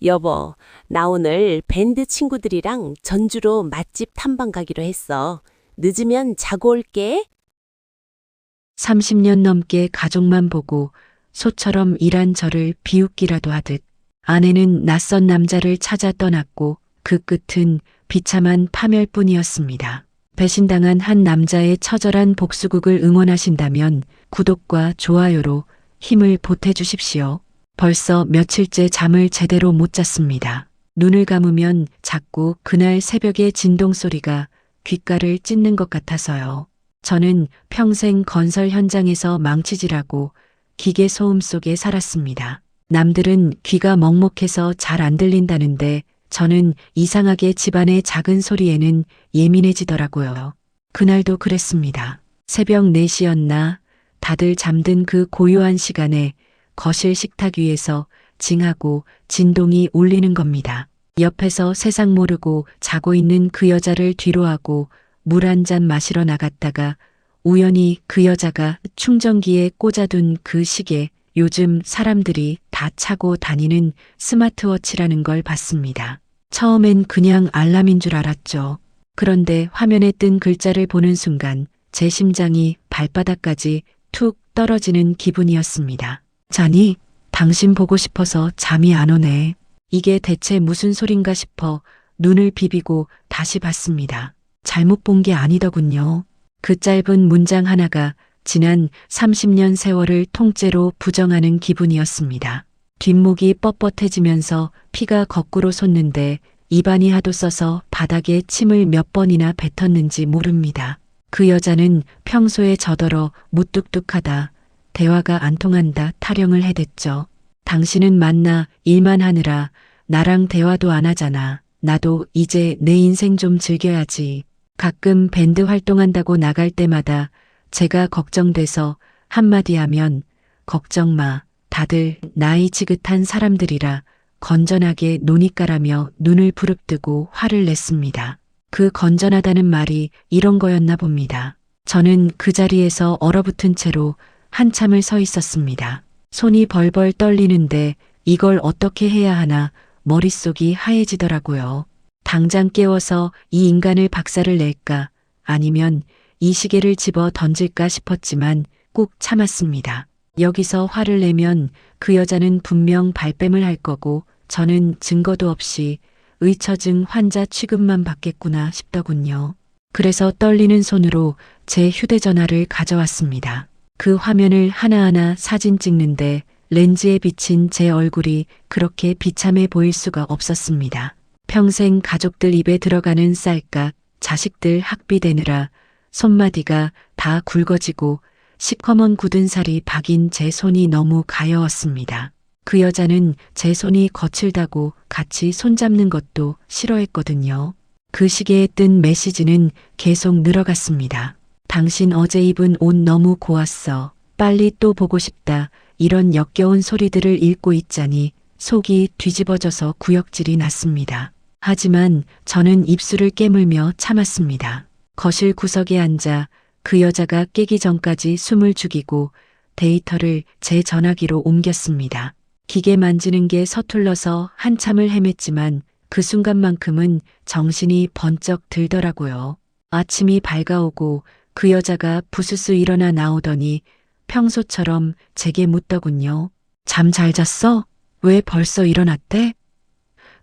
여보, 나 오늘 밴드 친구들이랑 전주로 맛집 탐방 가기로 했어. 늦으면 자고 올게. 30년 넘게 가족만 보고 소처럼 일한 저를 비웃기라도 하듯 아내는 낯선 남자를 찾아 떠났고 그 끝은 비참한 파멸뿐이었습니다. 배신당한 한 남자의 처절한 복수극을 응원하신다면 구독과 좋아요로 힘을 보태주십시오. 벌써 며칠째 잠을 제대로 못 잤습니다. 눈을 감으면 자꾸 그날 새벽의 진동 소리가 귓가를 찢는 것 같아서요. 저는 평생 건설 현장에서 망치질하고 기계 소음 속에 살았습니다. 남들은 귀가 먹먹해서 잘 안 들린다는데 저는 이상하게 집안의 작은 소리에는 예민해지더라고요. 그날도 그랬습니다. 새벽 4시였나 다들 잠든 그 고요한 시간에 거실 식탁 위에서 징하고 진동이 울리는 겁니다. 옆에서 세상 모르고 자고 있는 그 여자를 뒤로하고 물 한 잔 마시러 나갔다가 우연히 그 여자가 충전기에 꽂아둔 그 시계, 요즘 사람들이 다 차고 다니는 스마트워치라는 걸 봤습니다. 처음엔 그냥 알람인 줄 알았죠. 그런데 화면에 뜬 글자를 보는 순간 제 심장이 발바닥까지 툭 떨어지는 기분이었습니다. 자니? 당신 보고 싶어서 잠이 안 오네. 이게 대체 무슨 소린가 싶어 눈을 비비고 다시 봤습니다. 잘못 본 게 아니더군요. 그 짧은 문장 하나가 지난 30년 세월을 통째로 부정하는 기분이었습니다. 뒷목이 뻣뻣해지면서 피가 거꾸로 솟는데 입안이 하도 써서 바닥에 침을 몇 번이나 뱉었는지 모릅니다. 그 여자는 평소에 저더러 무뚝뚝하다, 대화가 안 통한다 타령을 해댔죠. 당신은 만나 일만 하느라 나랑 대화도 안 하잖아. 나도 이제 내 인생 좀 즐겨야지. 가끔 밴드 활동한다고 나갈 때마다 제가 걱정돼서 한마디 하면 걱정 마. 다들 나이 지긋한 사람들이라 건전하게 노니까라며 눈을 부릅뜨고 화를 냈습니다. 그 건전하다는 말이 이런 거였나 봅니다. 저는 그 자리에서 얼어붙은 채로 한참을 서 있었습니다. 손이 벌벌 떨리는데 이걸 어떻게 해야 하나 머릿속이 하얘지더라고요. 당장 깨워서 이 인간을 박살을 낼까 아니면 이 시계를 집어 던질까 싶었지만 꾹 참았습니다. 여기서 화를 내면 그 여자는 분명 발뺌을 할 거고 저는 증거도 없이 의처증 환자 취급만 받겠구나 싶더군요. 그래서 떨리는 손으로 제 휴대전화를 가져왔습니다. 그 화면을 하나하나 사진 찍는데 렌즈에 비친 제 얼굴이 그렇게 비참해 보일 수가 없었습니다. 평생 가족들 입에 들어가는 쌀값, 자식들 학비 대느라 손마디가 다 굵어지고 시커먼 굳은 살이 박인 제 손이 너무 가여웠습니다. 그 여자는 제 손이 거칠다고 같이 손잡는 것도 싫어했거든요. 그 시계에 뜬 메시지는 계속 늘어갔습니다. 당신 어제 입은 옷 너무 고왔어. 빨리 또 보고 싶다. 이런 역겨운 소리들을 읽고 있자니 속이 뒤집어져서 구역질이 났습니다. 하지만 저는 입술을 깨물며 참았습니다. 거실 구석에 앉아 그 여자가 깨기 전까지 숨을 죽이고 데이터를 제 전화기로 옮겼습니다. 기계 만지는 게 서툴러서 한참을 헤맸지만 그 순간만큼은 정신이 번쩍 들더라고요. 아침이 밝아오고 그 여자가 부스스 일어나 나오더니 평소처럼 제게 묻더군요. 잠 잘 잤어? 왜 벌써 일어났대?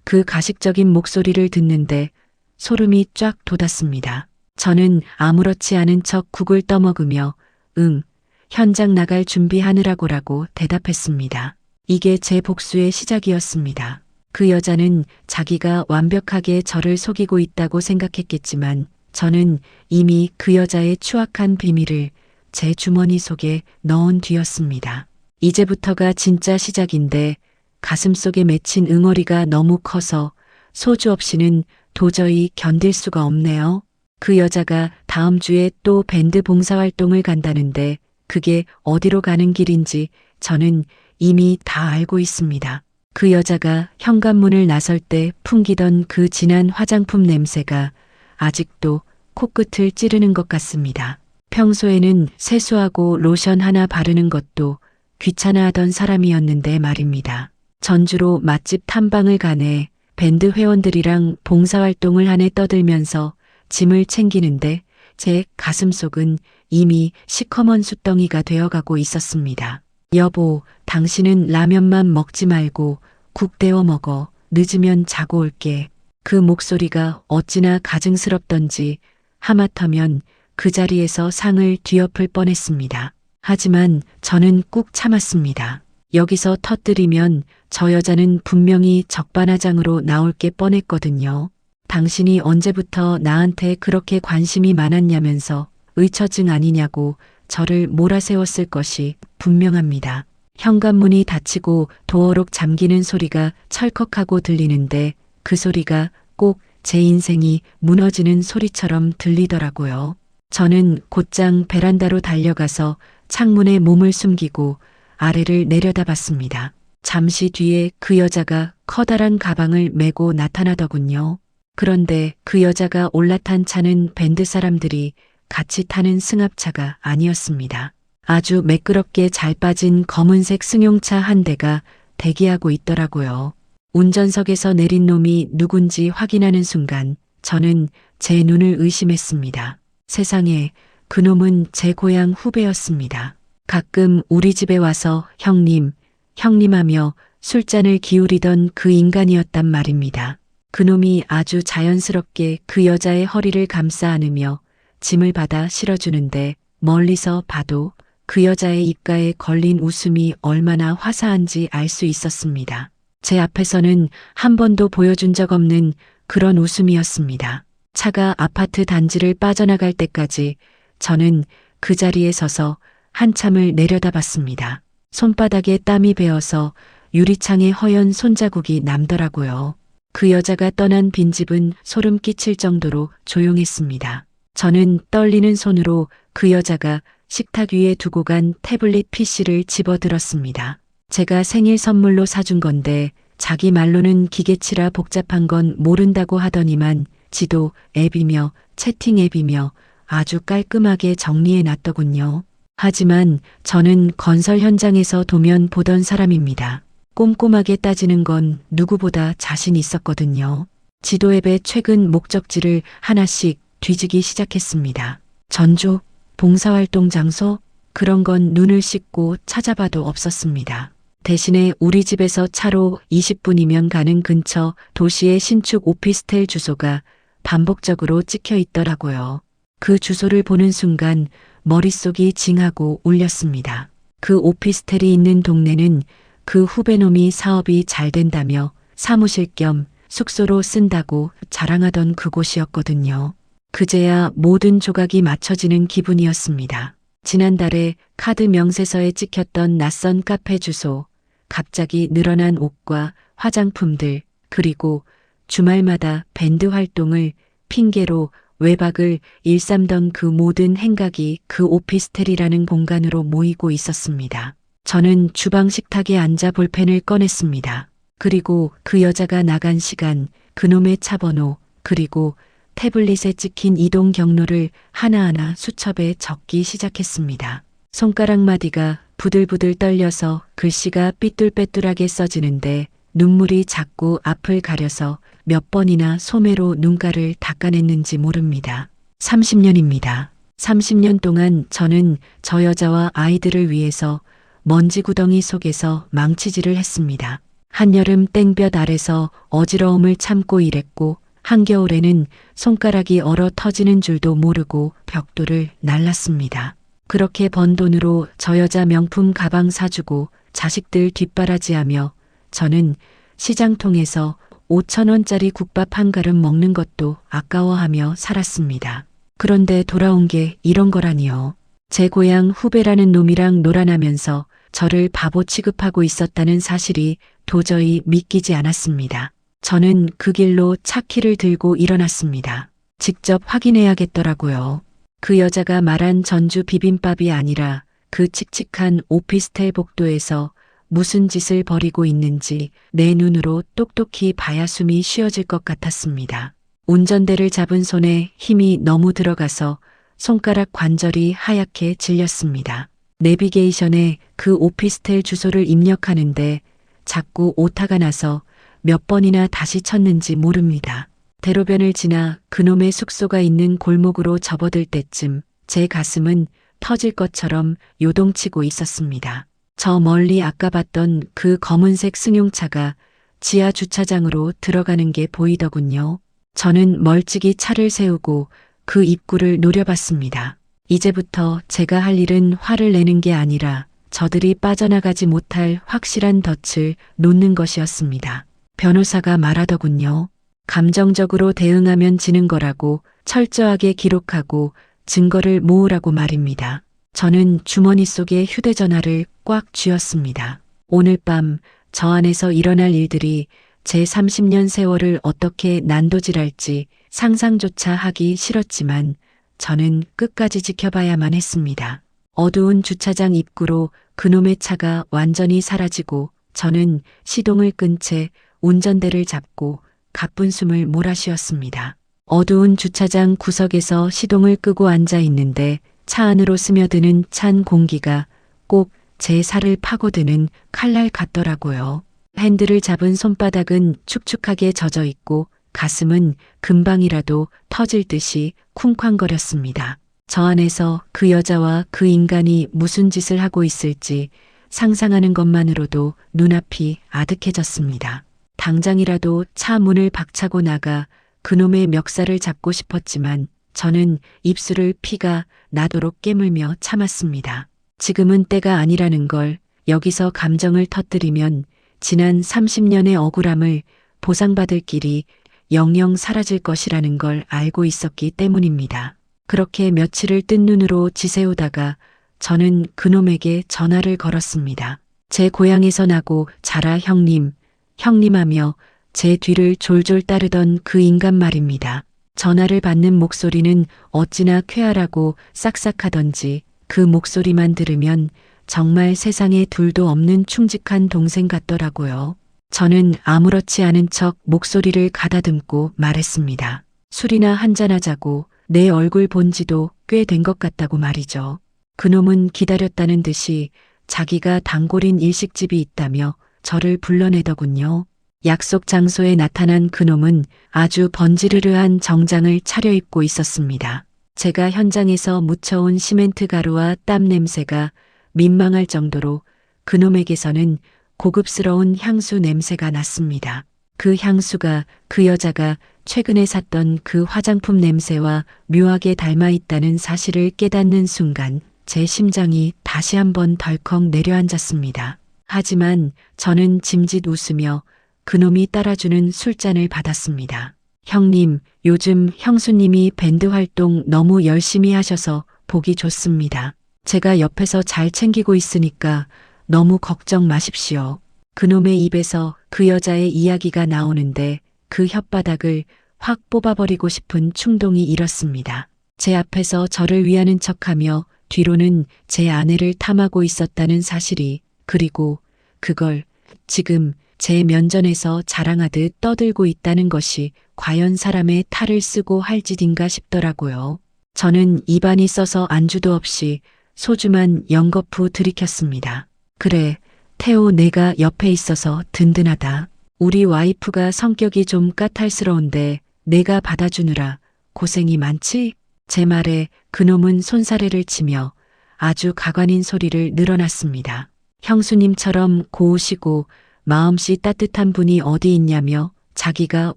그 가식적인 목소리를 듣는데 소름이 쫙 돋았습니다. 저는 아무렇지 않은 척 국을 떠먹으며 응, 현장 나갈 준비하느라고라고 대답했습니다. 이게 제 복수의 시작이었습니다. 그 여자는 자기가 완벽하게 저를 속이고 있다고 생각했겠지만 저는 이미 그 여자의 추악한 비밀을 제 주머니 속에 넣은 뒤였습니다. 이제부터가 진짜 시작인데 가슴속에 맺힌 응어리가 너무 커서 소주 없이는 도저히 견딜 수가 없네요. 그 여자가 다음 주에 또 밴드 봉사활동을 간다는데 그게 어디로 가는 길인지 저는 이미 다 알고 있습니다. 그 여자가 현관문을 나설 때 풍기던 그 진한 화장품 냄새가 아직도 코끝을 찌르는 것 같습니다. 평소에는 세수하고 로션 하나 바르는 것도 귀찮아하던 사람이었는데 말입니다. 전주로 맛집 탐방을 가네 밴드 회원들이랑 봉사활동을 하네 떠들면서 짐을 챙기는데 제 가슴속은 이미 시커먼 숫덩이가 되어가고 있었습니다. 여보, 당신은 라면만 먹지 말고 국 데워 먹어. 늦으면 자고 올게. 그 목소리가 어찌나 가증스럽던지 하마터면 그 자리에서 상을 뒤엎을 뻔했습니다. 하지만 저는 꾹 참았습니다. 여기서 터뜨리면 저 여자는 분명히 적반하장으로 나올 게 뻔했거든요. 당신이 언제부터 나한테 그렇게 관심이 많았냐면서 의처증 아니냐고 저를 몰아세웠을 것이 분명합니다. 현관문이 닫히고 도어록 잠기는 소리가 철컥하고 들리는데 그 소리가 꼭 제 인생이 무너지는 소리처럼 들리더라고요. 저는 곧장 베란다로 달려가서 창문에 몸을 숨기고 아래를 내려다봤습니다. 잠시 뒤에 그 여자가 커다란 가방을 메고 나타나더군요. 그런데 그 여자가 올라탄 차는 밴드 사람들이 같이 타는 승합차가 아니었습니다. 아주 매끄럽게 잘 빠진 검은색 승용차 한 대가 대기하고 있더라고요. 운전석에서 내린 놈이 누군지 확인하는 순간 저는 제 눈을 의심했습니다. 세상에, 그놈은 제 고향 후배였습니다. 가끔 우리 집에 와서 형님, 형님하며 술잔을 기울이던 그 인간이었단 말입니다. 그놈이 아주 자연스럽게 그 여자의 허리를 감싸 안으며 짐을 받아 실어주는데 멀리서 봐도 그 여자의 입가에 걸린 웃음이 얼마나 화사한지 알 수 있었습니다. 제 앞에서는 한 번도 보여준 적 없는 그런 웃음이었습니다. 차가 아파트 단지를 빠져나갈 때까지 저는 그 자리에 서서 한참을 내려다봤습니다. 손바닥에 땀이 배어서 유리창에 허연 손자국이 남더라고요. 그 여자가 떠난 빈집은 소름 끼칠 정도로 조용했습니다. 저는 떨리는 손으로 그 여자가 식탁 위에 두고 간 태블릿 PC를 집어들었습니다. 제가 생일 선물로 사준 건데 자기 말로는 기계치라 복잡한 건 모른다고 하더니만 지도 앱이며 채팅 앱이며 아주 깔끔하게 정리해 놨더군요. 하지만 저는 건설 현장에서 도면 보던 사람입니다. 꼼꼼하게 따지는 건 누구보다 자신 있었거든요. 지도 앱의 최근 목적지를 하나씩 뒤지기 시작했습니다. 전주, 봉사활동 장소, 그런 건 눈을 씻고 찾아봐도 없었습니다. 대신에 우리 집에서 차로 20분이면 가는 근처 도시의 신축 오피스텔 주소가 반복적으로 찍혀 있더라고요. 그 주소를 보는 순간 머릿속이 징하고 울렸습니다. 그 오피스텔이 있는 동네는 그 후배놈이 사업이 잘 된다며 사무실 겸 숙소로 쓴다고 자랑하던 그곳이었거든요. 그제야 모든 조각이 맞춰지는 기분이었습니다. 지난달에 카드 명세서에 찍혔던 낯선 카페 주소, 갑자기 늘어난 옷과 화장품들, 그리고 주말마다 밴드 활동을 핑계로 외박을 일삼던 그 모든 행각이 그 오피스텔이라는 공간으로 모이고 있었습니다. 저는 주방 식탁에 앉아 볼펜을 꺼냈습니다. 그리고 그 여자가 나간 시간, 그놈의 차 번호, 그리고 태블릿에 찍힌 이동 경로를 하나하나 수첩에 적기 시작했습니다. 손가락 마디가 부들부들 떨려서 글씨가 삐뚤빼뚤하게 써지는데 눈물이 자꾸 앞을 가려서 몇 번이나 소매로 눈가를 닦아냈는지 모릅니다. 30년입니다. 30년 동안 저는 저 여자와 아이들을 위해서 먼지 구덩이 속에서 망치질을 했습니다. 한여름 땡볕 아래서 어지러움을 참고 일했고 한겨울에는 손가락이 얼어 터지는 줄도 모르고 벽돌을 날랐습니다. 그렇게 번 돈으로 저 여자 명품 가방 사주고 자식들 뒷바라지하며 저는 시장통에서 5,000원짜리 국밥 한 그릇 먹는 것도 아까워하며 살았습니다. 그런데 돌아온 게 이런 거라니요. 제 고향 후배라는 놈이랑 놀아나면서 저를 바보 취급하고 있었다는 사실이 도저히 믿기지 않았습니다. 저는 그 길로 차키를 들고 일어났습니다. 직접 확인해야겠더라고요. 그 여자가 말한 전주 비빔밥이 아니라 그 칙칙한 오피스텔 복도에서 무슨 짓을 벌이고 있는지 내 눈으로 똑똑히 봐야 숨이 쉬어질 것 같았습니다. 운전대를 잡은 손에 힘이 너무 들어가서 손가락 관절이 하얗게 질렸습니다. 내비게이션에 그 오피스텔 주소를 입력하는데 자꾸 오타가 나서 몇 번이나 다시 쳤는지 모릅니다. 대로변을 지나 그놈의 숙소가 있는 골목으로 접어들 때쯤 제 가슴은 터질 것처럼 요동치고 있었습니다. 저 멀리 아까 봤던 그 검은색 승용차가 지하 주차장으로 들어가는 게 보이더군요. 저는 멀찍이 차를 세우고 그 입구를 노려봤습니다. 이제부터 제가 할 일은 화를 내는 게 아니라 저들이 빠져나가지 못할 확실한 덫을 놓는 것이었습니다. 변호사가 말하더군요. 감정적으로 대응하면 지는 거라고 철저하게 기록하고 증거를 모으라고 말입니다. 저는 주머니 속에 휴대전화를 꽉 쥐었습니다. 오늘 밤 저 안에서 일어날 일들이 제 30년 세월을 어떻게 난도질할지 상상조차 하기 싫었지만 저는 끝까지 지켜봐야만 했습니다. 어두운 주차장 입구로 그놈의 차가 완전히 사라지고 저는 시동을 끈 채 운전대를 잡고 가쁜 숨을 몰아쉬었습니다. 어두운 주차장 구석에서 시동을 끄고 앉아 있는데 차 안으로 스며드는 찬 공기가 꼭 제 살을 파고드는 칼날 같더라고요. 핸들을 잡은 손바닥은 축축하게 젖어 있고 가슴은 금방이라도 터질 듯이 쿵쾅거렸습니다. 저 안에서 그 여자와 그 인간이 무슨 짓을 하고 있을지 상상하는 것만으로도 눈앞이 아득해졌습니다. 당장이라도 차 문을 박차고 나가 그놈의 멱살을 잡고 싶었지만 저는 입술을 피가 나도록 깨물며 참았습니다. 지금은 때가 아니라는 걸, 여기서 감정을 터뜨리면 지난 30년의 억울함을 보상받을 길이 영영 사라질 것이라는 걸 알고 있었기 때문입니다. 그렇게 며칠을 뜬 눈으로 지새우다가 저는 그놈에게 전화를 걸었습니다. 제 고향에서 나고 자라 형님, 형님하며 제 뒤를 졸졸 따르던 그 인간 말입니다. 전화를 받는 목소리는 어찌나 쾌활하고 싹싹하던지 그 목소리만 들으면 정말 세상에 둘도 없는 충직한 동생 같더라고요. 저는 아무렇지 않은 척 목소리를 가다듬고 말했습니다. 술이나 한잔하자고. 내 얼굴 본 지도 꽤 된 것 같다고 말이죠. 그놈은 기다렸다는 듯이 자기가 단골인 일식집이 있다며 저를 불러내더군요. 약속 장소에 나타난 그놈은 아주 번지르르한 정장을 차려입고 있었습니다. 제가 현장에서 묻혀온 시멘트 가루와 땀 냄새가 민망할 정도로 그놈에게서는 고급스러운 향수 냄새가 났습니다. 그 향수가 그 여자가 최근에 샀던 그 화장품 냄새와 묘하게 닮아 있다는 사실을 깨닫는 순간 제 심장이 다시 한번 덜컥 내려앉았습니다. 하지만 저는 짐짓 웃으며 그놈이 따라주는 술잔을 받았습니다. 형님, 요즘 형수님이 밴드 활동 너무 열심히 하셔서 보기 좋습니다. 제가 옆에서 잘 챙기고 있으니까 너무 걱정 마십시오. 그놈의 입에서 그 여자의 이야기가 나오는데 그 혓바닥을 확 뽑아버리고 싶은 충동이 일었습니다. 제 앞에서 저를 위하는 척하며 뒤로는 제 아내를 탐하고 있었다는 사실이, 그리고 그걸 지금 제 면전에서 자랑하듯 떠들고 있다는 것이 과연 사람의 탈을 쓰고 할 짓인가 싶더라고요. 저는 입안이 써서 안주도 없이 소주만 연거푸 들이켰습니다. 그래, 태호, 내가 옆에 있어서 든든하다. 우리 와이프가 성격이 좀 까탈스러운데 내가 받아주느라 고생이 많지? 제 말에 그놈은 손사래를 치며 아주 가관인 소리를 늘어놨습니다. 형수님처럼 고우시고 마음씨 따뜻한 분이 어디 있냐며 자기가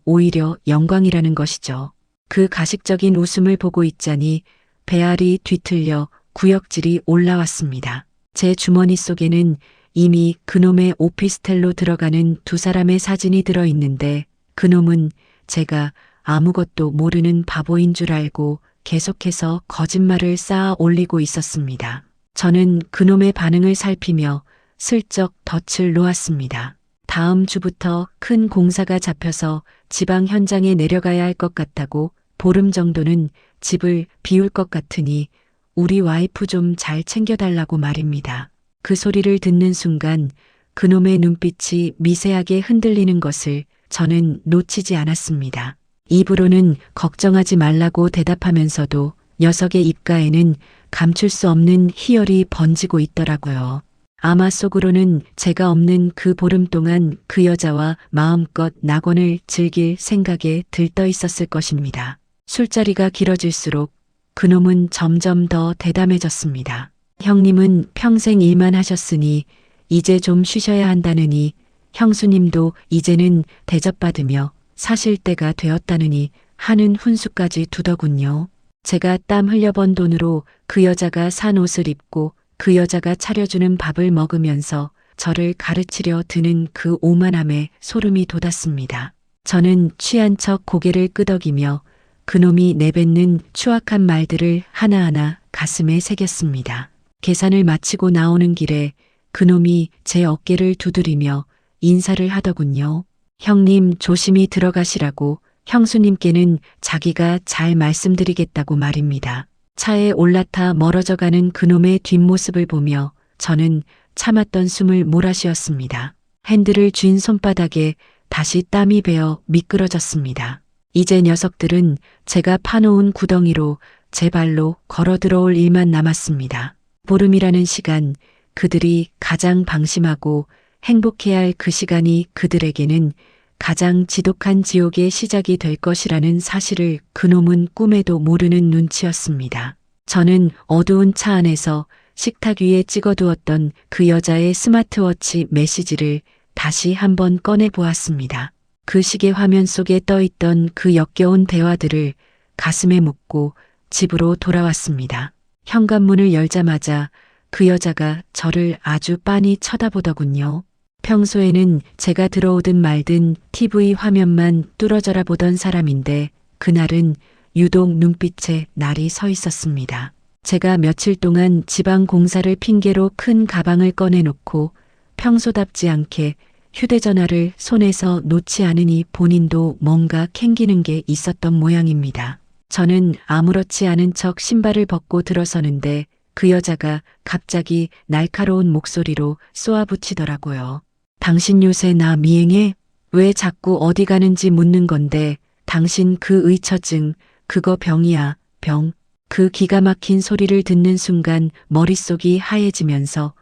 오히려 영광이라는 것이죠. 그 가식적인 웃음을 보고 있자니 배알이 뒤틀려 구역질이 올라왔습니다. 제 주머니 속에는 이미 그놈의 오피스텔로 들어가는 두 사람의 사진이 들어있는데 그놈은 제가 아무것도 모르는 바보인 줄 알고 계속해서 거짓말을 쌓아 올리고 있었습니다. 저는 그놈의 반응을 살피며 슬쩍 덫을 놓았습니다. 다음 주부터 큰 공사가 잡혀서 지방 현장에 내려가야 할 것 같다고 보름 정도는 집을 비울 것 같으니 우리 와이프 좀 잘 챙겨달라고 말입니다. 그 소리를 듣는 순간 그놈의 눈빛이 미세하게 흔들리는 것을 저는 놓치지 않았습니다. 입으로는 걱정하지 말라고 대답하면서도 녀석의 입가에는 감출 수 없는 희열이 번지고 있더라고요. 아마 속으로는 제가 없는 그 보름 동안 그 여자와 마음껏 낙원을 즐길 생각에 들떠 있었을 것입니다. 술자리가 길어질수록 그놈은 점점 더 대담해졌습니다. 형님은 평생 일만 하셨으니 이제 좀 쉬셔야 한다느니, 형수님도 이제는 대접받으며 사실 때가 되었다느니 하는 훈수까지 두더군요. 제가 땀 흘려번 돈으로 그 여자가 산 옷을 입고 그 여자가 차려주는 밥을 먹으면서 저를 가르치려 드는 그 오만함에 소름이 돋았습니다. 저는 취한 척 고개를 끄덕이며 그놈이 내뱉는 추악한 말들을 하나하나 가슴에 새겼습니다. 계산을 마치고 나오는 길에 그놈이 제 어깨를 두드리며 인사를 하더군요. 형님 조심히 들어가시라고, 형수님께는 자기가 잘 말씀드리겠다고 말입니다. 차에 올라타 멀어져가는 그놈의 뒷모습을 보며 저는 참았던 숨을 몰아쉬었습니다. 핸들을 쥔 손바닥에 다시 땀이 배어 미끄러졌습니다. 이제 녀석들은 제가 파놓은 구덩이로 제 발로 걸어 들어올 일만 남았습니다. 보름이라는 시간, 그들이 가장 방심하고 행복해야 할 그 시간이 그들에게는 가장 지독한 지옥의 시작이 될 것이라는 사실을 그놈은 꿈에도 모르는 눈치였습니다. 저는 어두운 차 안에서 식탁 위에 찍어두었던 그 여자의 스마트워치 메시지를 다시 한번 꺼내 보았습니다. 그 시계 화면 속에 떠있던 그 역겨운 대화들을 가슴에 묻고 집으로 돌아왔습니다. 현관문을 열자마자 그 여자가 저를 아주 빤히 쳐다보더군요. 평소에는 제가 들어오든 말든 TV 화면만 뚫어져라 보던 사람인데 그날은 유독 눈빛에 날이 서 있었습니다. 제가 며칠 동안 지방 공사를 핑계로 큰 가방을 꺼내놓고 평소답지 않게 휴대전화를 손에서 놓지 않으니 본인도 뭔가 캥기는 게 있었던 모양입니다. 저는 아무렇지 않은 척 신발을 벗고 들어서는데 그 여자가 갑자기 날카로운 목소리로 쏘아붙이더라고요. 당신 요새 나 미행해? 왜 자꾸 어디 가는지 묻는 건데 당신 그 의처증 그거 병이야, 병. 그 기가 막힌 소리를 듣는 순간 머릿속이 하얘지면서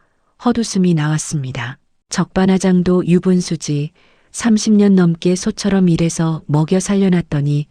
헛웃음이 나왔습니다. 적반하장도 유분수지 30년 넘게 소처럼 일해서 먹여 살려놨더니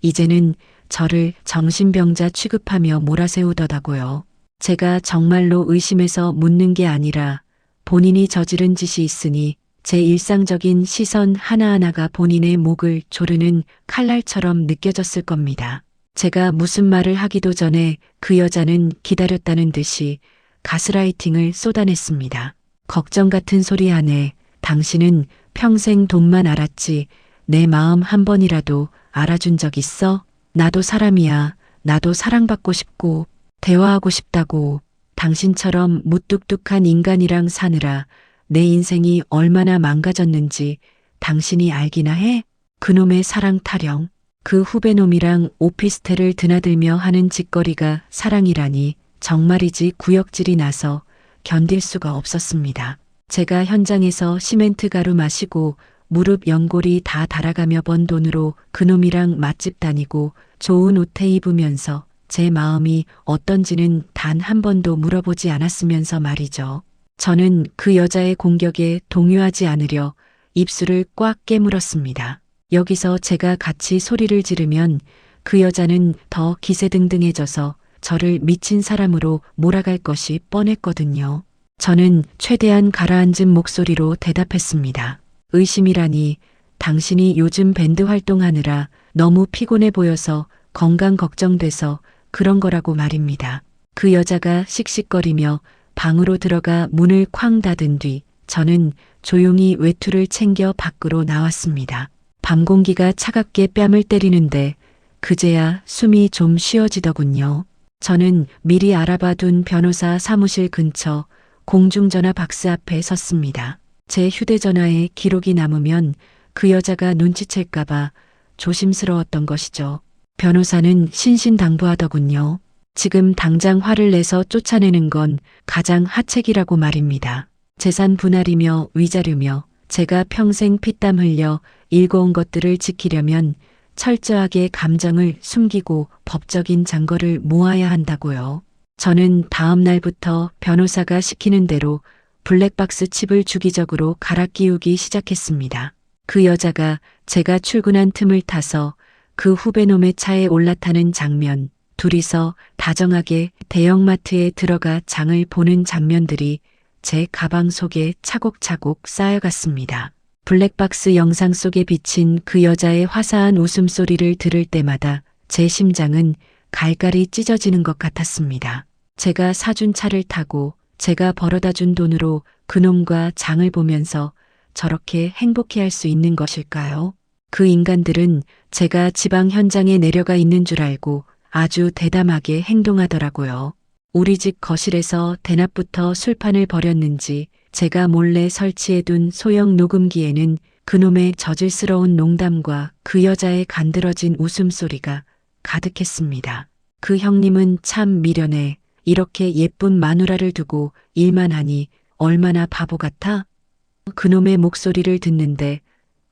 이제는 저를 정신병자 취급하며 몰아세우더라고요. 제가 정말로 의심해서 묻는 게 아니라 본인이 저지른 짓이 있으니 제 일상적인 시선 하나하나가 본인의 목을 조르는 칼날처럼 느껴졌을 겁니다. 제가 무슨 말을 하기도 전에 그 여자는 기다렸다는 듯이 가스라이팅을 쏟아냈습니다. 걱정 같은 소리 안에 당신은 평생 돈만 알았지 내 마음 한 번이라도 알아준 적 있어? 나도 사람이야. 나도 사랑받고 싶고 대화하고 싶다고. 당신처럼 무뚝뚝한 인간이랑 사느라 내 인생이 얼마나 망가졌는지 당신이 알기나 해? 그놈의 사랑 타령. 그 후배놈이랑 오피스텔을 드나들며 하는 짓거리가 사랑이라니 정말이지 구역질이 나서 견딜 수가 없었습니다. 제가 현장에서 시멘트 가루 마시고 무릎 연골이 다 달아가며 번 돈으로 그놈이랑 맛집 다니고 좋은 옷에 입으면서 제 마음이 어떤지는 단 한 번도 물어보지 않았으면서 말이죠. 저는 그 여자의 공격에 동요하지 않으려 입술을 꽉 깨물었습니다. 여기서 제가 같이 소리를 지르면 그 여자는 더 기세등등해져서 저를 미친 사람으로 몰아갈 것이 뻔했거든요. 저는 최대한 가라앉은 목소리로 대답했습니다. 의심이라니 당신이 요즘 밴드 활동하느라 너무 피곤해 보여서 건강 걱정돼서 그런 거라고 말입니다. 그 여자가 씩씩거리며 방으로 들어가 문을 쾅 닫은 뒤 저는 조용히 외투를 챙겨 밖으로 나왔습니다. 밤 공기가 차갑게 뺨을 때리는데 그제야 숨이 좀 쉬어지더군요. 저는 미리 알아봐둔 변호사 사무실 근처 공중전화 박스 앞에 섰습니다. 제 휴대전화에 기록이 남으면 그 여자가 눈치챌까봐 조심스러웠던 것이죠. 변호사는 신신당부하더군요. 지금 당장 화를 내서 쫓아내는 건 가장 하책이라고 말입니다. 재산 분할이며 위자료며 제가 평생 피땀 흘려 일궈온 것들을 지키려면 철저하게 감정을 숨기고 법적인 장거를 모아야 한다고요. 저는 다음 날부터 변호사가 시키는 대로 블랙박스 칩을 주기적으로 갈아 끼우기 시작했습니다. 그 여자가 제가 출근한 틈을 타서 그 후배놈의 차에 올라타는 장면, 둘이서 다정하게 대형마트에 들어가 장을 보는 장면들이 제 가방 속에 차곡차곡 쌓여갔습니다. 블랙박스 영상 속에 비친 그 여자의 화사한 웃음소리를 들을 때마다 제 심장은 갈갈이 찢어지는 것 같았습니다. 제가 사준 차를 타고 제가 벌어다 준 돈으로 그놈과 장을 보면서 저렇게 행복해할 수 있는 것일까요? 그 인간들은 제가 지방 현장에 내려가 있는 줄 알고 아주 대담하게 행동하더라고요. 우리 집 거실에서 대낮부터 술판을 벌였는지 제가 몰래 설치해둔 소형 녹음기에는 그놈의 저질스러운 농담과 그 여자의 간드러진 웃음소리가 가득했습니다. 그 형님은 참 미련해. 이렇게 예쁜 마누라를 두고 일만 하니 얼마나 바보 같아? 그놈의 목소리를 듣는데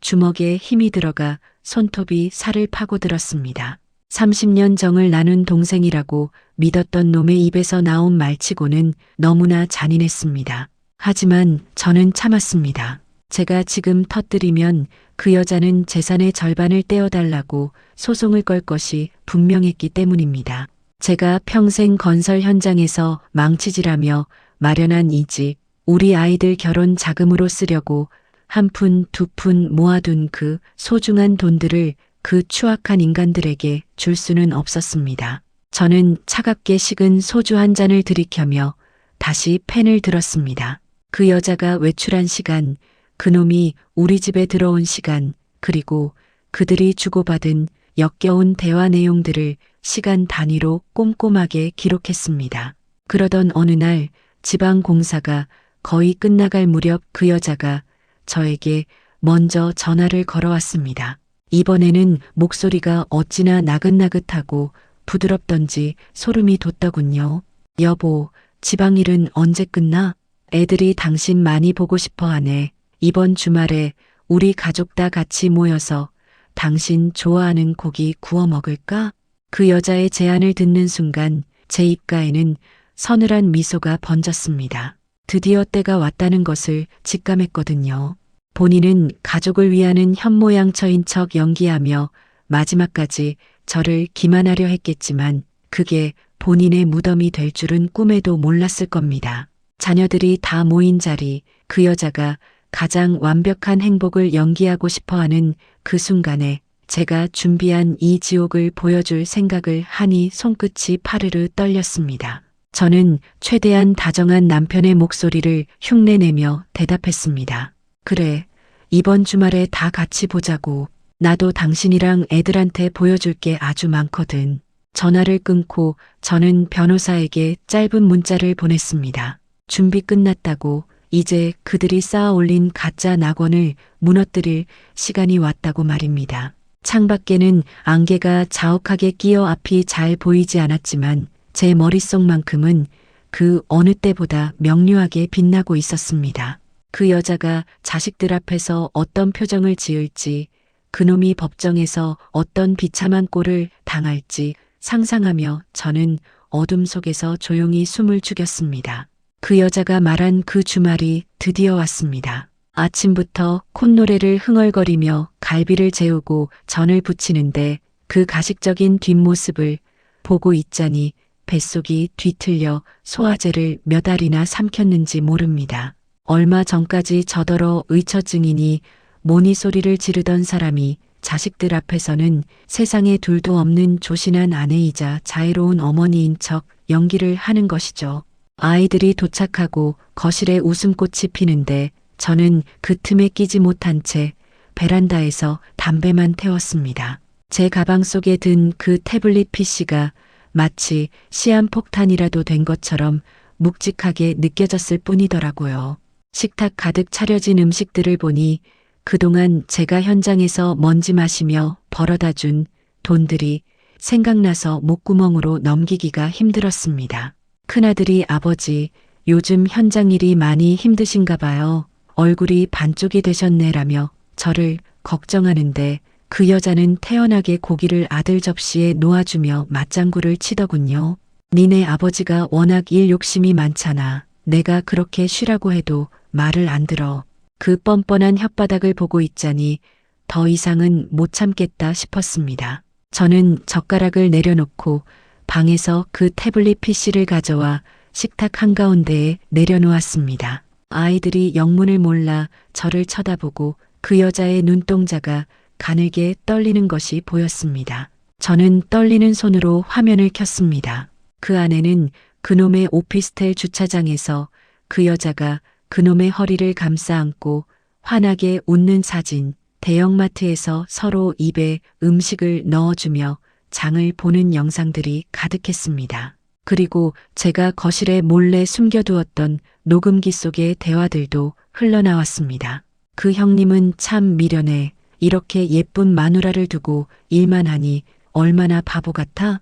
주먹에 힘이 들어가 손톱이 살을 파고들었습니다. 30년 정을 나눈 동생이라고 믿었던 놈의 입에서 나온 말치고는 너무나 잔인했습니다. 하지만 저는 참았습니다. 제가 지금 터뜨리면 그 여자는 재산의 절반을 떼어달라고 소송을 걸 것이 분명했기 때문입니다. 제가 평생 건설 현장에서 망치질하며 마련한 이 집, 우리 아이들 결혼 자금으로 쓰려고 한 푼, 두 푼 모아둔 그 소중한 돈들을 그 추악한 인간들에게 줄 수는 없었습니다. 저는 차갑게 식은 소주 한 잔을 들이켜며 다시 펜을 들었습니다. 그 여자가 외출한 시간, 그놈이 우리 집에 들어온 시간, 그리고 그들이 주고받은 역겨운 대화 내용들을 시간 단위로 꼼꼼하게 기록했습니다. 그러던 어느 날 지방 공사가 거의 끝나갈 무렵 그 여자가 저에게 먼저 전화를 걸어왔습니다. 이번에는 목소리가 어찌나 나긋나긋하고 부드럽던지 소름이 돋더군요. 여보, 지방일은 언제 끝나? 애들이 당신 많이 보고 싶어 하네. 이번 주말에 우리 가족 다 같이 모여서 당신 좋아하는 고기 구워 먹을까? 그 여자의 제안을 듣는 순간 제 입가에는 서늘한 미소가 번졌습니다. 드디어 때가 왔다는 것을 직감했거든요. 본인은 가족을 위하는 현모양처인 척 연기하며 마지막까지 저를 기만하려 했겠지만 그게 본인의 무덤이 될 줄은 꿈에도 몰랐을 겁니다. 자녀들이 다 모인 자리, 그 여자가 가장 완벽한 행복을 연기하고 싶어하는 그 순간에 제가 준비한 이 지옥을 보여줄 생각을 하니 손끝이 파르르 떨렸습니다. 저는 최대한 다정한 남편의 목소리를 흉내내며 대답했습니다. 그래, 이번 주말에 다 같이 보자고. 나도 당신이랑 애들한테 보여줄 게 아주 많거든. 전화를 끊고 저는 변호사에게 짧은 문자를 보냈습니다. 준비 끝났다고, 이제 그들이 쌓아 올린 가짜 낙원을 무너뜨릴 시간이 왔다고 말입니다. 창밖에는 안개가 자욱하게 끼어 앞이 잘 보이지 않았지만 제 머릿속만큼은 그 어느 때보다 명료하게 빛나고 있었습니다. 그 여자가 자식들 앞에서 어떤 표정을 지을지, 그놈이 법정에서 어떤 비참한 꼴을 당할지 상상하며 저는 어둠 속에서 조용히 숨을 죽였습니다. 그 여자가 말한 그 주말이 드디어 왔습니다. 아침부터 콧노래를 흥얼거리며 갈비를 재우고 전을 부치는데 그 가식적인 뒷모습을 보고 있자니 뱃속이 뒤틀려 소화제를 몇 알이나 삼켰는지 모릅니다. 얼마 전까지 저더러 의처증이니 모니 소리를 지르던 사람이 자식들 앞에서는 세상에 둘도 없는 조신한 아내이자 자애로운 어머니인 척 연기를 하는 것이죠. 아이들이 도착하고 거실에 웃음꽃이 피는데 저는 그 틈에 끼지 못한 채 베란다에서 담배만 태웠습니다. 제 가방 속에 든 그 태블릿 PC가 마치 시한폭탄이라도 된 것처럼 묵직하게 느껴졌을 뿐이더라고요. 식탁 가득 차려진 음식들을 보니 그동안 제가 현장에서 먼지 마시며 벌어다 준 돈들이 생각나서 목구멍으로 넘기기가 힘들었습니다. 큰아들이 아버지, 요즘 현장 일이 많이 힘드신가 봐요. 얼굴이 반쪽이 되셨네라며 저를 걱정하는데 그 여자는 태연하게 고기를 아들 접시에 놓아주며 맞장구를 치더군요. 니네 아버지가 워낙 일 욕심이 많잖아. 내가 그렇게 쉬라고 해도 말을 안 들어. 그 뻔뻔한 혓바닥을 보고 있자니 더 이상은 못 참겠다 싶었습니다. 저는 젓가락을 내려놓고 방에서 그 태블릿 PC를 가져와 식탁 한가운데에 내려놓았습니다. 아이들이 영문을 몰라 저를 쳐다보고 그 여자의 눈동자가 가늘게 떨리는 것이 보였습니다. 저는 떨리는 손으로 화면을 켰습니다. 그 안에는 그놈의 오피스텔 주차장에서 그 여자가 그놈의 허리를 감싸 안고 환하게 웃는 사진, 대형마트에서 서로 입에 음식을 넣어주며 장을 보는 영상들이 가득했습니다. 그리고 제가 거실에 몰래 숨겨두었던 녹음기 속의 대화들도 흘러나왔습니다. 그 형님은 참 미련해. 이렇게 예쁜 마누라를 두고 일만 하니 얼마나 바보 같아?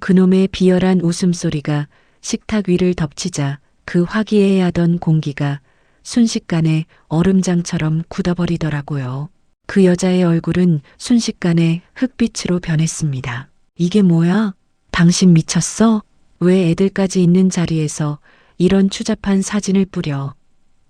그놈의 비열한 웃음소리가 식탁 위를 덮치자 그 화기애애하던 공기가 순식간에 얼음장처럼 굳어버리더라고요. 그 여자의 얼굴은 순식간에 흑빛으로 변했습니다. 이게 뭐야? 당신 미쳤어? 왜 애들까지 있는 자리에서 이런 추잡한 사진을 뿌려?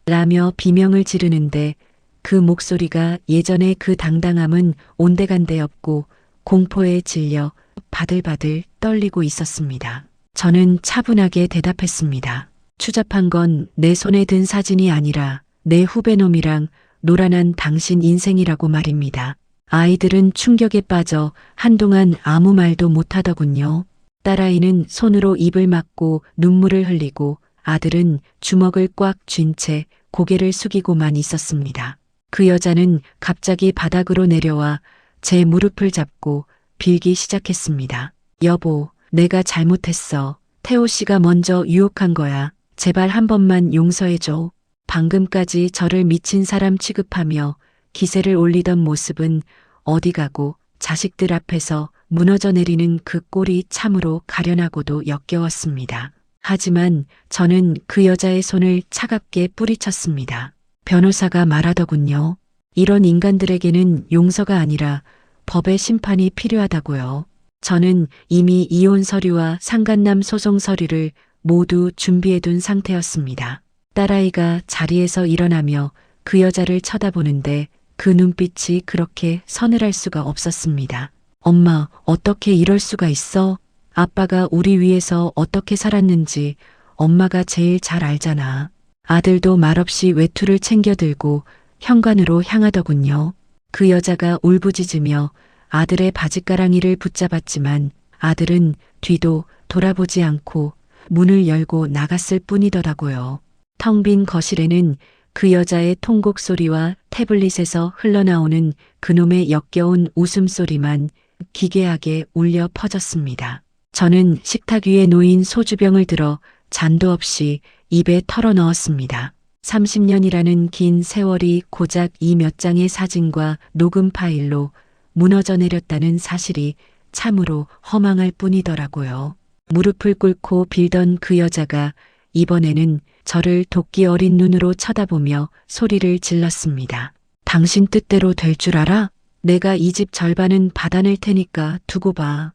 라며 비명을 지르는데 그 목소리가 예전의 그 당당함은 온데간데 없고 공포에 질려 바들바들 떨리고 있었습니다. 저는 차분하게 대답했습니다. 추잡한 건 내 손에 든 사진이 아니라 내 후배놈이랑 노란한 당신 인생이라고 말입니다. 아이들은 충격에 빠져 한동안 아무 말도 못하더군요. 딸아이는 손으로 입을 막고 눈물을 흘리고 아들은 주먹을 꽉 쥔 채 고개를 숙이고만 있었습니다. 그 여자는 갑자기 바닥으로 내려와 제 무릎을 잡고 빌기 시작했습니다. 여보, 내가 잘못했어. 태호 씨가 먼저 유혹한 거야. 제발 한 번만 용서해줘. 방금까지 저를 미친 사람 취급하며 기세를 올리던 모습은 어디 가고 자식들 앞에서 무너져 내리는 그 꼴이 참으로 가련하고도 역겨웠습니다. 하지만 저는 그 여자의 손을 차갑게 뿌리쳤습니다. 변호사가 말하더군요. 이런 인간들에게는 용서가 아니라 법의 심판이 필요하다고요. 저는 이미 이혼 서류와 상간남 소송 서류를 모두 준비해둔 상태였습니다. 딸아이가 자리에서 일어나며 그 여자를 쳐다보는데 그 눈빛이 그렇게 서늘할 수가 없었습니다. 엄마, 어떻게 이럴 수가 있어? 아빠가 우리 위해서 어떻게 살았는지 엄마가 제일 잘 알잖아. 아들도 말없이 외투를 챙겨들고 현관으로 향하더군요. 그 여자가 울부짖으며 아들의 바짓가랑이를 붙잡았지만 아들은 뒤도 돌아보지 않고 문을 열고 나갔을 뿐이더라고요. 텅 빈 거실에는 그 여자의 통곡 소리와 태블릿에서 흘러나오는 그놈의 역겨운 웃음소리만 기괴하게 울려 퍼졌습니다. 저는 식탁 위에 놓인 소주병을 들어 잔도 없이 입에 털어 넣었습니다. 30년이라는 긴 세월이 고작 이 몇 장의 사진과 녹음 파일로 무너져 내렸다는 사실이 참으로 허망할 뿐이더라고요. 무릎을 꿇고 빌던 그 여자가 이번에는 저를 도끼 어린 눈으로 쳐다보며 소리를 질렀습니다. 당신 뜻대로 될 줄 알아? 내가 이 집 절반은 받아낼 테니까 두고 봐.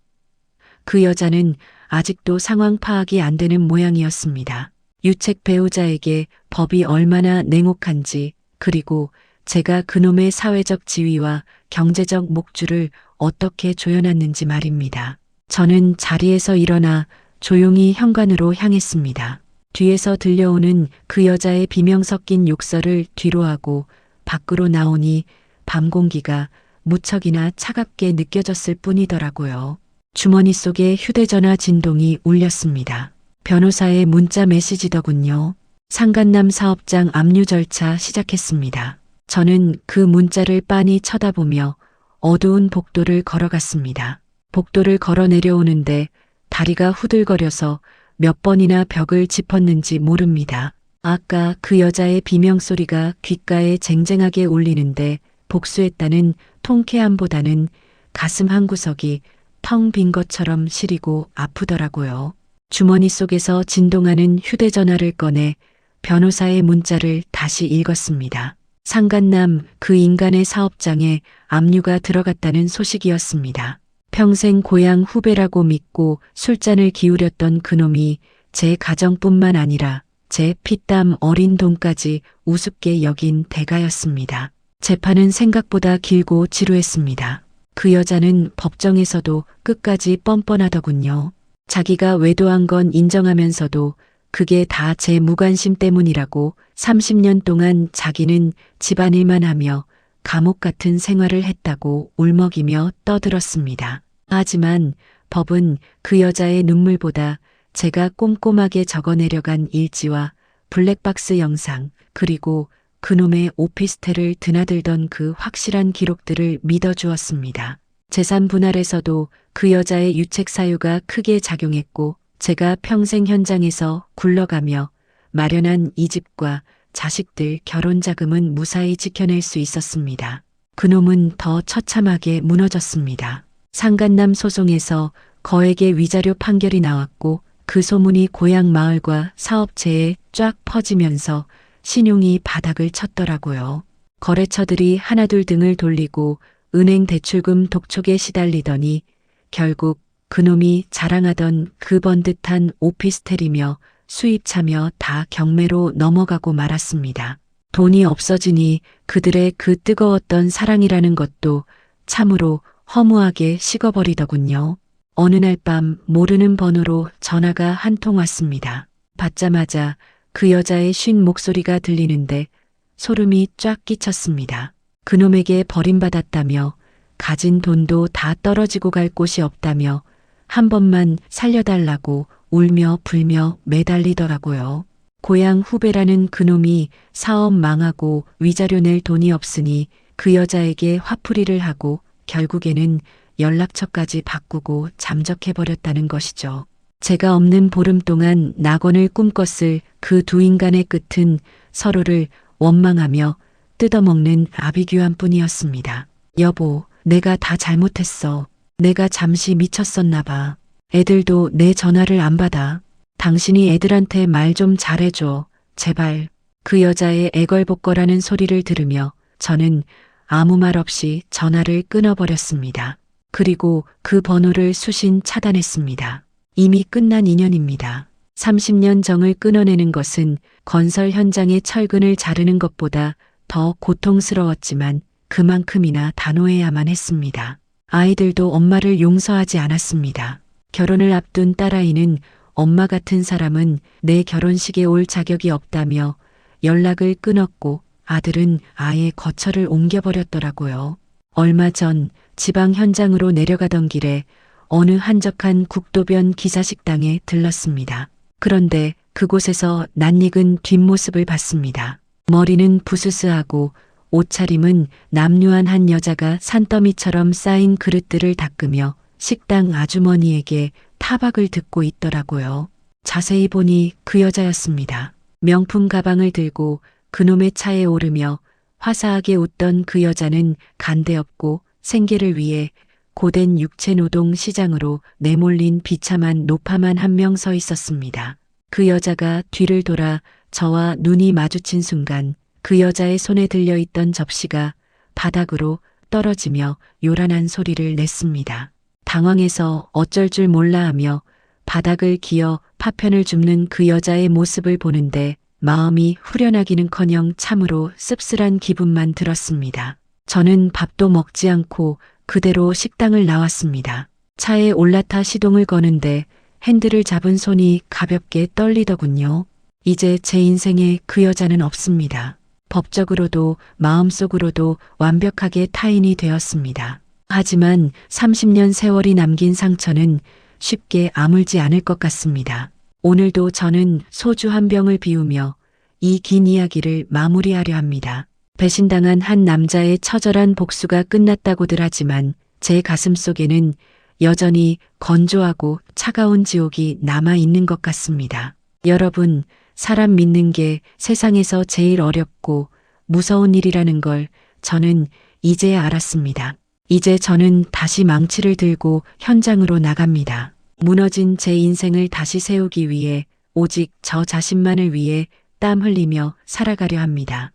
그 여자는 아직도 상황 파악이 안 되는 모양이었습니다. 유책 배우자에게 법이 얼마나 냉혹한지, 그리고 제가 그놈의 사회적 지위와 경제적 목줄을 어떻게 조여놨는지 말입니다. 저는 자리에서 일어나 조용히 현관으로 향했습니다. 뒤에서 들려오는 그 여자의 비명 섞인 욕설을 뒤로하고 밖으로 나오니 밤 공기가 무척이나 차갑게 느껴졌을 뿐이더라고요. 주머니 속에 휴대전화 진동이 울렸습니다. 변호사의 문자 메시지더군요. 상간남 사업장 압류 절차 시작했습니다. 저는 그 문자를 빤히 쳐다보며 어두운 복도를 걸어갔습니다. 복도를 걸어 내려오는데 다리가 후들거려서 몇 번이나 벽을 짚었는지 모릅니다. 아까 그 여자의 비명소리가 귓가에 쟁쟁하게 울리는데 복수했다는 통쾌함보다는 가슴 한구석이 텅 빈 것처럼 시리고 아프더라고요. 주머니 속에서 진동하는 휴대전화를 꺼내 변호사의 문자를 다시 읽었습니다. 상간남 그 인간의 사업장에 압류가 들어갔다는 소식이었습니다. 평생 고향 후배라고 믿고 술잔을 기울였던 그놈이 제 가정뿐만 아니라 제 피땀 어린 돈까지 우습게 여긴 대가였습니다. 재판은 생각보다 길고 지루했습니다. 그 여자는 법정에서도 끝까지 뻔뻔하더군요. 자기가 외도한 건 인정하면서도 그게 다 제 무관심 때문이라고 30년 동안 자기는 집안일만 하며 감옥 같은 생활을 했다고 울먹이며 떠들었습니다. 하지만 법은 그 여자의 눈물보다 제가 꼼꼼하게 적어내려간 일지와 블랙박스 영상, 그리고 그놈의 오피스텔을 드나들던 그 확실한 기록들을 믿어주었습니다. 재산 분할에서도 그 여자의 유책 사유가 크게 작용했고, 제가 평생 현장에서 굴러가며 마련한 이 집과 자식들 결혼 자금은 무사히 지켜낼 수 있었습니다. 그놈은 더 처참하게 무너졌습니다. 상간남 소송에서 거액의 위자료 판결이 나왔고, 그 소문이 고향 마을과 사업체에 쫙 퍼지면서 신용이 바닥을 쳤더라고요. 거래처들이 하나둘 등을 돌리고 은행 대출금 독촉에 시달리더니 결국 그놈이 자랑하던 그 번듯한 오피스텔이며 수입차며 다 경매로 넘어가고 말았습니다. 돈이 없어지니 그들의 그 뜨거웠던 사랑이라는 것도 참으로 허무하게 식어버리더군요. 어느 날 밤 모르는 번호로 전화가 한 통 왔습니다. 받자마자 그 여자의 쉰 목소리가 들리는데 소름이 쫙 끼쳤습니다. 그놈에게 버림받았다며 가진 돈도 다 떨어지고 갈 곳이 없다며 한 번만 살려달라고 울며 불며 매달리더라고요. 고향 후배라는 그놈이 사업 망하고 위자료 낼 돈이 없으니 그 여자에게 화풀이를 하고 결국에는 연락처까지 바꾸고 잠적해버렸다는 것이죠. 제가 없는 보름 동안 낙원을 꿈꿨을 그 두 인간의 끝은 서로를 원망하며 뜯어먹는 아비규환 뿐이었습니다. 여보, 내가 다 잘못했어. 내가 잠시 미쳤었나 봐. 애들도 내 전화를 안 받아. 당신이 애들한테 말 좀 잘해줘. 제발. 그 여자의 애걸복걸하는 소리를 들으며 저는 아무 말 없이 전화를 끊어버렸습니다. 그리고 그 번호를 수신 차단했습니다. 이미 끝난 인연입니다. 30년 정을 끊어내는 것은 건설 현장의 철근을 자르는 것보다 더 고통스러웠지만 그만큼이나 단호해야만 했습니다. 아이들도 엄마를 용서하지 않았습니다. 결혼을 앞둔 딸아이는 엄마 같은 사람은 내 결혼식에 올 자격이 없다며 연락을 끊었고 아들은 아예 거처를 옮겨버렸더라고요. 얼마 전 지방 현장으로 내려가던 길에 어느 한적한 국도변 기사식당에 들렀습니다. 그런데 그곳에서 낯익은 뒷모습을 봤습니다. 머리는 부스스하고 옷차림은 남루한 한 여자가 산더미처럼 쌓인 그릇들을 닦으며 식당 아주머니에게 타박을 듣고 있더라고요. 자세히 보니 그 여자였습니다. 명품 가방을 들고 그놈의 차에 오르며 화사하게 웃던 그 여자는 간대없고 생계를 위해 고된 육체노동 시장으로 내몰린 비참한 노파만 한 명 서 있었습니다. 그 여자가 뒤를 돌아 저와 눈이 마주친 순간 그 여자의 손에 들려있던 접시가 바닥으로 떨어지며 요란한 소리를 냈습니다. 당황해서 어쩔 줄 몰라 하며 바닥을 기어 파편을 줍는 그 여자의 모습을 보는데 마음이 후련하기는커녕 참으로 씁쓸한 기분만 들었습니다. 저는 밥도 먹지 않고 그대로 식당을 나왔습니다. 차에 올라타 시동을 거는데 핸들을 잡은 손이 가볍게 떨리더군요. 이제 제 인생에 그 여자는 없습니다. 법적으로도 마음속으로도 완벽하게 타인이 되었습니다. 하지만 30년 세월이 남긴 상처는 쉽게 아물지 않을 것 같습니다. 오늘도 저는 소주 한 병을 비우며 이 긴 이야기를 마무리하려 합니다. 배신당한 한 남자의 처절한 복수가 끝났다고들 하지만 제 가슴 속에는 여전히 건조하고 차가운 지옥이 남아 있는 것 같습니다. 여러분, 사람 믿는 게 세상에서 제일 어렵고 무서운 일이라는 걸 저는 이제야 알았습니다. 이제 저는 다시 망치를 들고 현장으로 나갑니다. 무너진 제 인생을 다시 세우기 위해 오직 저 자신만을 위해 땀 흘리며 살아가려 합니다.